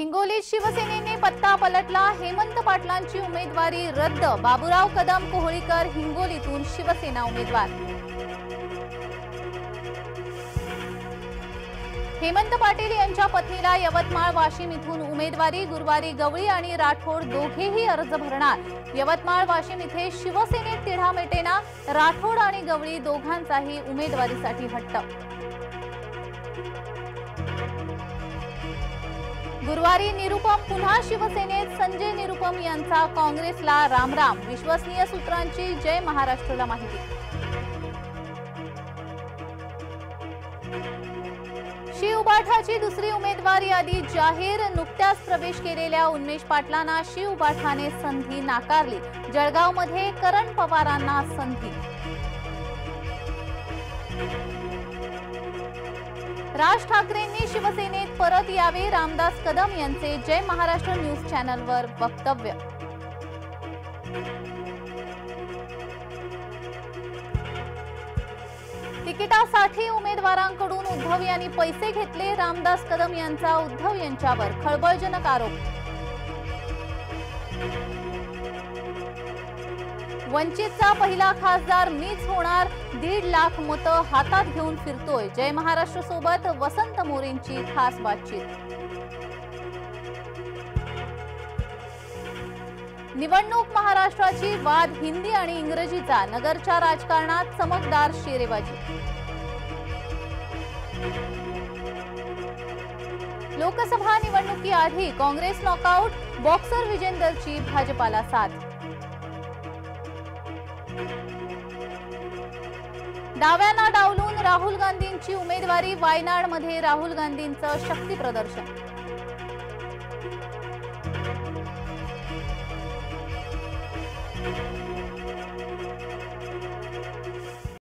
हिंगोलीत शिवसेनेने पत्ता पलटला। हेमंत पाटलांची उमेदवारी रद्द। बाबूराव कदम कोहळीकर हिंगोलीतून शिवसेना उमेदवार। हेमंत पाटील यांच्या पत्नीला यवतमाळ वाशिम इथून उमेदवारी। गुरुवारी गवळी आणि राठोड दोघेही अर्ज भरणार। यवतमाळ वाशिम इथे शिवसेनेत तिढा मिटेना। राठोड आणि गवळी दोघांचाही उमेदवारीसाठी हट्ट। गुरुवारी निरुपम पुन्हा शिवसेनेत। संजय निरुपम यांचा काँग्रेसला रामराम। विश्वसनीय सूत्रांची जय महाराष्ट्रला माहिती। शिव उबाठाची दुसरी उमेदवार यादी जाहीर। नुकत्याच प्रवेश केलेल्या उन्मेष पाटलांना शिव उबाठाने संधी नाकारली। जळगावमध्ये करण पवारांना संधी। राज ठाकरेंनी शिवसेनेत परत यावे। रामदास कदम यांचे जय महाराष्ट्र न्यूज चॅनलवर वक्तव्य। तिकिटासाठी उमेदवारांकडून उद्धव यांनी पैसे घेतले। रामदास कदम यांचा उद्धव यांच्यावर खळबळजनक आरोप। वंचितचा पहिला खासदार मीच होणार। 1.5 लाख मतं हातात घेऊन फिरतोय। जय महाराष्ट्र सोबत वसंत मोरेंची खास बातचीत। निवडणूक महाराष्ट्राची वाद हिंदी आणि इंग्रजीचा। नगरच्या राजकारणात चमकदार शेरेबाजी। लोकसभा निवडणुकीआधी काँग्रेस नॉकआउट। बॉक्सर विजेंदरची भाजपाला साथ। डाव्यांना डावलून राहुल गांधींची उमेदवारी। वायनाडमध्ये राहुल गांधींचं शक्ती प्रदर्शन।